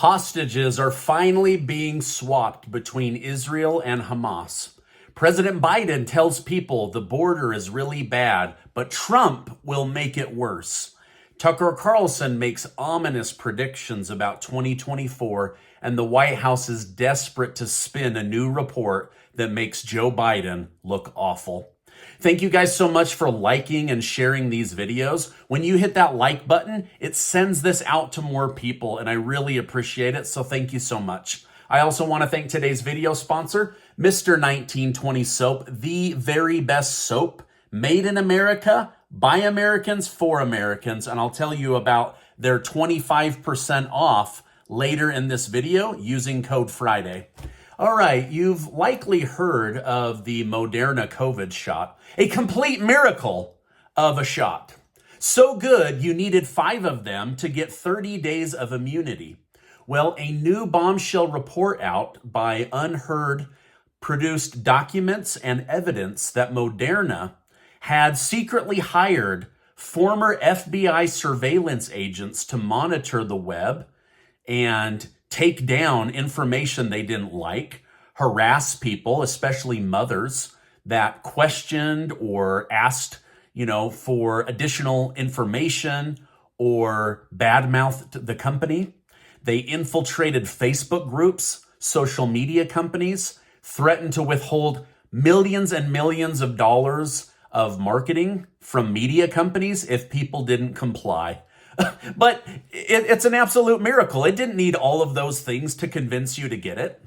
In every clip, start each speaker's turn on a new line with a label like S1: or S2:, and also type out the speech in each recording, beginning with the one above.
S1: Hostages are finally being swapped between Israel and Hamas. President Biden tells people the border is really bad, but Trump will make it worse. Tucker Carlson makes ominous predictions about 2024, and the White House is desperate to spin a new report that makes Joe Biden look awful. Thank you guys so much for liking and sharing these videos. When you hit that like button, it sends this out to more people, and I really appreciate it, so thank you so much. I also want to thank today's video sponsor, Mr. 1920 Soap, the very best soap made in America, by Americans, for Americans, and I'll tell you about their 25% off later in this video using code Friday. All right, you've likely heard of the Moderna COVID shot, a complete miracle of a shot. So good, you needed 5 of them to get 30 days of immunity. Well, a new bombshell report out by Unheard produced documents and evidence that Moderna had secretly hired former FBI surveillance agents to monitor the web and take down information they didn't like, harass people, especially mothers, that questioned or asked, for additional information or badmouthed the company. They infiltrated Facebook groups, social media companies, threatened to withhold millions and millions of dollars of marketing from media companies if people didn't comply. But it's an absolute miracle. It didn't need all of those things to convince you to get it.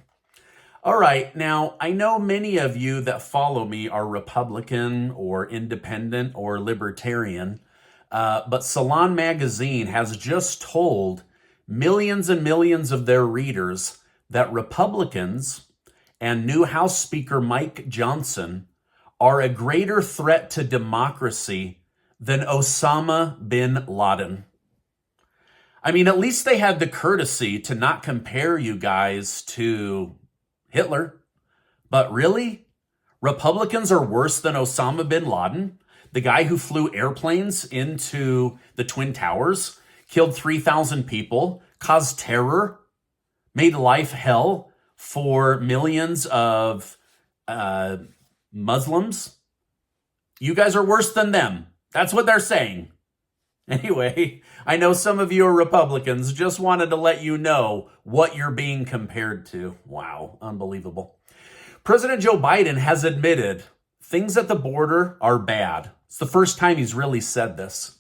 S1: All right, now, I know many of you that follow me are Republican or independent or libertarian, but Salon Magazine has just told millions and millions of their readers that Republicans and new House Speaker Mike Johnson are a greater threat to democracy than Osama bin Laden. I mean, at least they had the courtesy to not compare you guys to Hitler. But really? Republicans are worse than Osama bin Laden, the guy who flew airplanes into the Twin Towers, killed 3,000 people, caused terror, made life hell for millions of Muslims. You guys are worse than them. That's what they're saying. Anyway, I know some of you are Republicans. Just wanted to let you know what you're being compared to. Wow, unbelievable. President Joe Biden has admitted things at the border are bad. It's the first time he's really said this.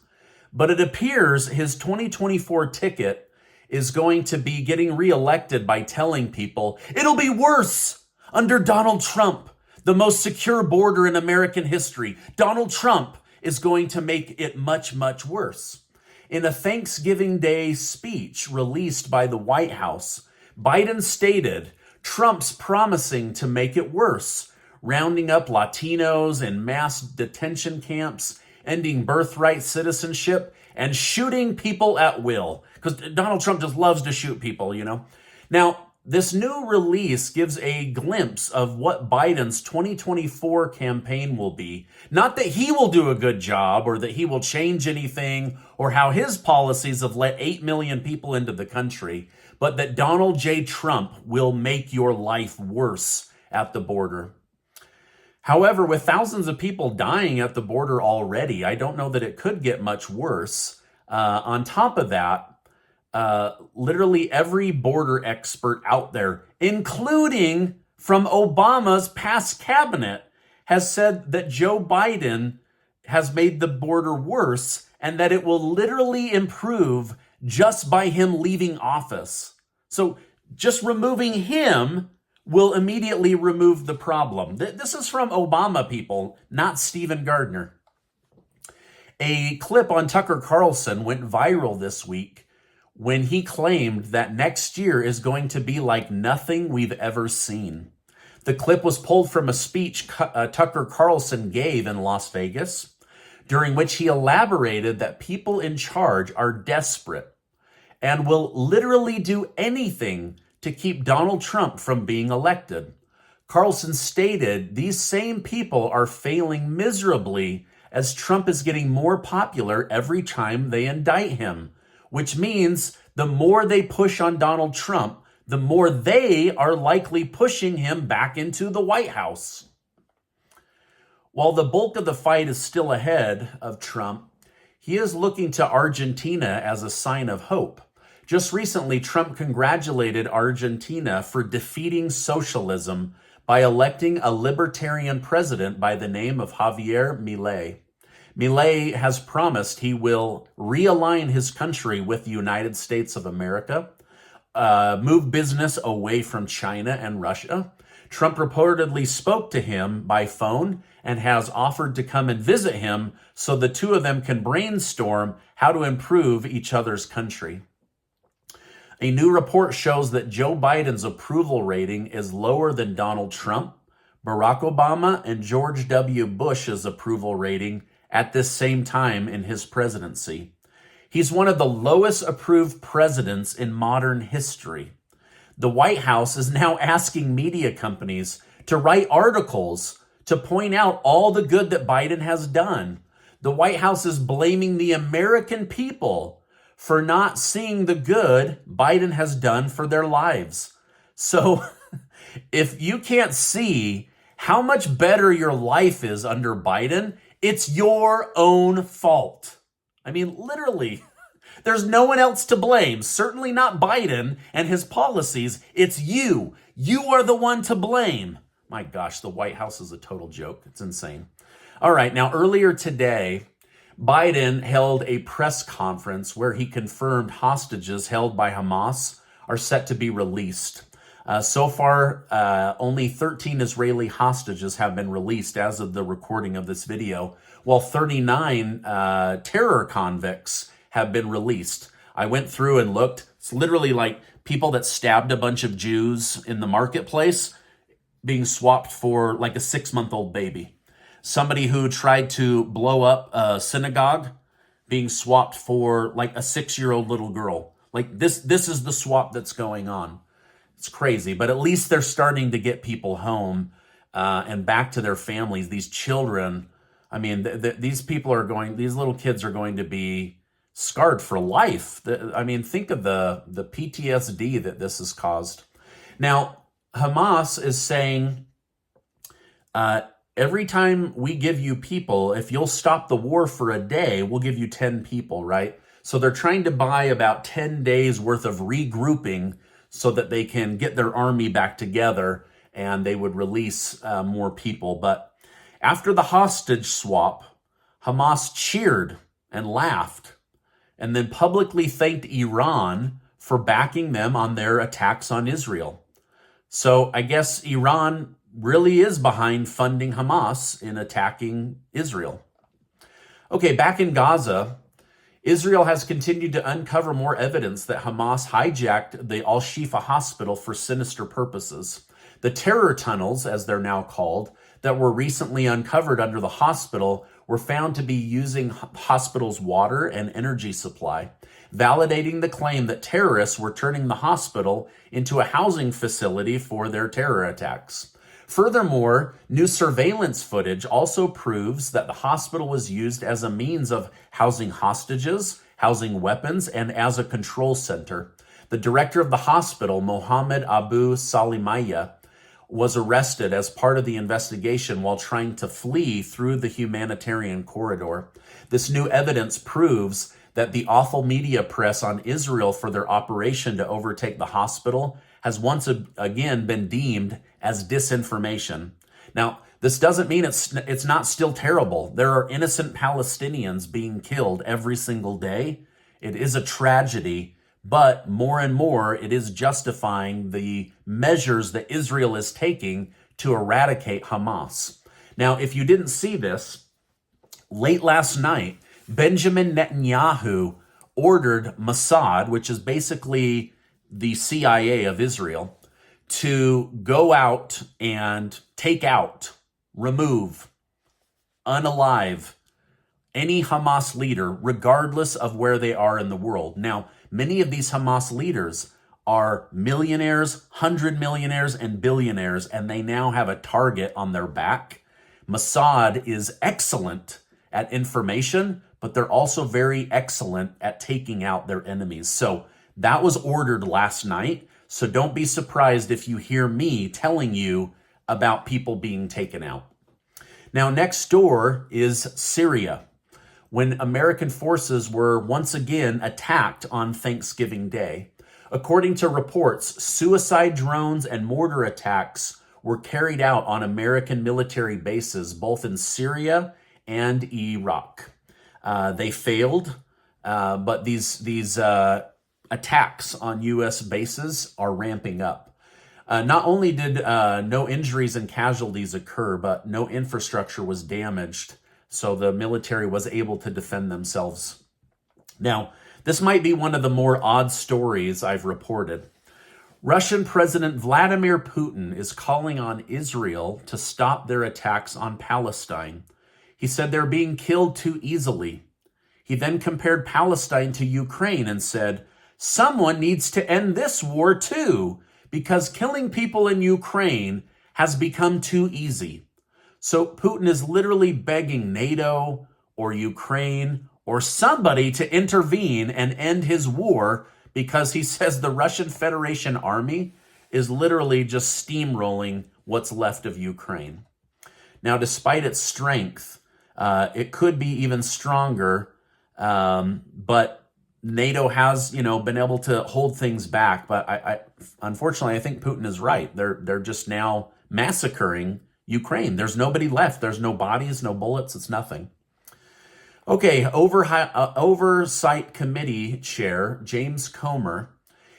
S1: But it appears his 2024 ticket is going to be getting reelected by telling people it'll be worse under Donald Trump, the most secure border in American history. Donald Trump is going to make it much, much worse. In a Thanksgiving Day speech released by the White House, Biden stated Trump's promising to make it worse, rounding up Latinos in mass detention camps, ending birthright citizenship, and shooting people at will. Because Donald Trump just loves to shoot people, Now, this new release gives a glimpse of what Biden's 2024 campaign will be. Not that he will do a good job or that he will change anything or how his policies have let 8 million people into the country, but that Donald J. Trump will make your life worse at the border. However, with thousands of people dying at the border already, I don't know that it could get much worse. On top of that, literally every border expert out there, including from Obama's past cabinet, has said that Joe Biden has made the border worse and that it will literally improve just by him leaving office. So just removing him will immediately remove the problem. This is from Obama people, not Stephen Gardner. A clip on Tucker Carlson went viral this week when he claimed that next year is going to be like nothing we've ever seen. The clip was pulled from a speech Tucker Carlson gave in Las Vegas, during which he elaborated that people in charge are desperate and will literally do anything to keep Donald Trump from being elected. Carlson stated these same people are failing miserably as Trump is getting more popular every time they indict him, which means the more they push on Donald Trump, the more they are likely pushing him back into the White House. While the bulk of the fight is still ahead of Trump, he is looking to Argentina as a sign of hope. Just recently, Trump congratulated Argentina for defeating socialism by electing a libertarian president by the name of Javier Milei. Milei has promised he will realign his country with the United States of America, move business away from China and Russia. Trump reportedly spoke to him by phone and has offered to come and visit him so the two of them can brainstorm how to improve each other's country. A new report shows that Joe Biden's approval rating is lower than Donald Trump, Barack Obama, and George W. Bush's approval rating at this same time in his presidency. He's one of the lowest approved presidents in modern history. The White House is now asking media companies to write articles to point out all the good that Biden has done. The White House is blaming the American people for not seeing the good Biden has done for their lives. So if you can't see how much better your life is under Biden, it's your own fault. I mean, literally, there's no one else to blame. Certainly not Biden and his policies. It's you. You are the one to blame. My gosh, the White House is a total joke. It's insane. All right, now earlier today, Biden held a press conference where he confirmed hostages held by Hamas are set to be released. So far, only 13 Israeli hostages have been released as of the recording of this video, while 39 terror convicts have been released. I went through and looked. It's literally like people that stabbed a bunch of Jews in the marketplace being swapped for like a 6-month-old baby. Somebody who tried to blow up a synagogue being swapped for like a 6-year-old little girl. Like this is the swap that's going on. It's crazy, but at least they're starting to get people home and back to their families. These children, I mean, these little kids are going to be scarred for life. I mean, think of the PTSD that this has caused. Now, Hamas is saying, every time we give you people, if you'll stop the war for a day, we'll give you 10 people, right? So they're trying to buy about 10 days worth of regrouping so that they can get their army back together and they would release more people. But after the hostage swap, Hamas cheered and laughed and then publicly thanked Iran for backing them on their attacks on Israel. So I guess Iran really is behind funding Hamas in attacking Israel. Okay, back in Gaza, Israel has continued to uncover more evidence that Hamas hijacked the Al-Shifa hospital for sinister purposes. The terror tunnels, as they're now called, that were recently uncovered under the hospital were found to be using hospital's water and energy supply, validating the claim that terrorists were turning the hospital into a housing facility for their terror attacks. Furthermore, new surveillance footage also proves that the hospital was used as a means of housing hostages, housing weapons, and as a control center. The director of the hospital, Mohammed Abu Salimaya, was arrested as part of the investigation while trying to flee through the humanitarian corridor. This new evidence proves that the awful media press on Israel for their operation to overtake the hospital has once again been deemed as disinformation. Now, this doesn't mean it's not still terrible. There are innocent Palestinians being killed every single day. It is a tragedy, but more and more it is justifying the measures that Israel is taking to eradicate Hamas. Now, if you didn't see this, late last night, Benjamin Netanyahu ordered Mossad, which is basically the CIA of Israel, to go out and take out, remove, unalive any Hamas leader, regardless of where they are in the world. Now, many of these Hamas leaders are millionaires, 100 millionaires, and billionaires, and they now have a target on their back. Mossad is excellent at information, but they're also very excellent at taking out their enemies. So That was ordered last night, so don't be surprised if you hear me telling you about people being taken out. Now, next door is Syria, when American forces were once again attacked on Thanksgiving Day. According to reports, suicide drones and mortar attacks were carried out on American military bases, both in Syria and Iraq. They failed, but these attacks on U.S. bases are ramping up. Not only did no injuries and casualties occur, but no infrastructure was damaged, so the military was able to defend themselves. Now, this might be one of the more odd stories I've reported. Russian President Vladimir Putin is calling on Israel to stop their attacks on Palestine. He said they're being killed too easily. He then compared Palestine to Ukraine and said, someone needs to end this war too, because killing people in Ukraine has become too easy. So Putin is literally begging NATO or Ukraine or somebody to intervene and end his war, because he says the Russian Federation army is literally just steamrolling what's left of Ukraine. Now, despite its strength, it could be even stronger, but NATO has, been able to hold things back. But unfortunately, I think Putin is right. They're just now massacring Ukraine. There's nobody left. There's no bodies, no bullets. It's nothing. Okay, Oversight Committee Chair James Comer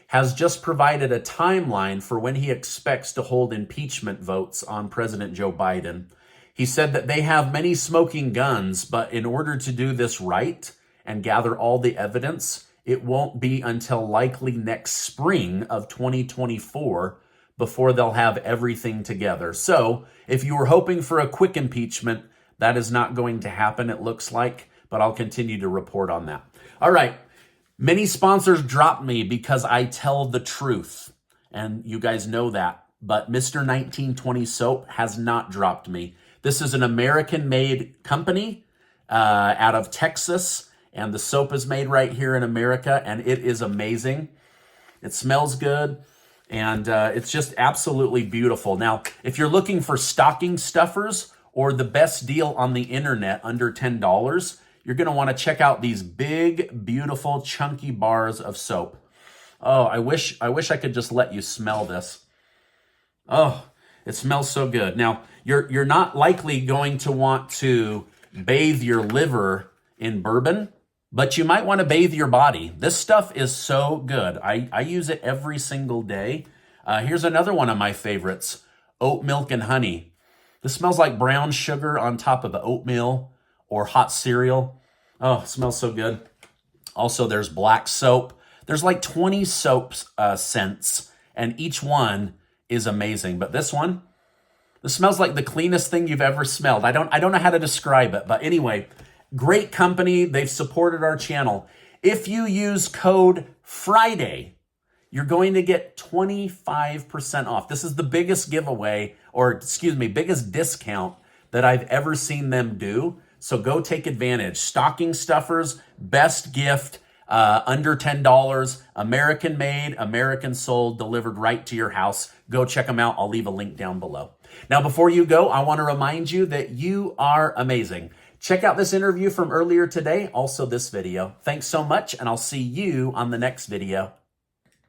S1: has just provided a timeline for when he expects to hold impeachment votes on President Joe Biden. He said that they have many smoking guns, but in order to do this right and gather all the evidence, it won't be until likely next spring of 2024 before they'll have everything together. So if you were hoping for a quick impeachment, that is not going to happen, it looks like, but I'll continue to report on that. All right. Many sponsors dropped me because I tell the truth, and you guys know that, but Mr. 1920 Soap has not dropped me. This is an American-made company out of Texas, and the soap is made right here in America, and it is amazing. It smells good, and it's just absolutely beautiful. Now, if you're looking for stocking stuffers or the best deal on the internet under $10, you're going to want to check out these big, beautiful, chunky bars of soap. Oh, I wish I could just let you smell this. Oh, it smells so good. Now, you're not likely going to want to bathe your liver in bourbon, but you might want to bathe your body. This stuff is so good. I use it every single day. Here's another one of my favorites, oat milk and honey. This smells like brown sugar on top of the oatmeal or hot cereal. Oh, it smells so good. Also, there's black soap. There's like 20 soap scents, and each one is amazing. But this smells like the cleanest thing you've ever smelled. I don't know how to describe it, but anyway, great company. They've supported our channel. If you use code FRIDAY, you're going to get 25% off. This is the biggest giveaway, biggest discount that I've ever seen them do. So go take advantage. Stocking stuffers, best gift, under $10, American made, American sold, delivered right to your house. Go check them out. I'll leave a link down below. Now, before you go, I want to remind you that you are amazing. Check out this interview from earlier today, also this video. Thanks so much, and I'll see you on the next video.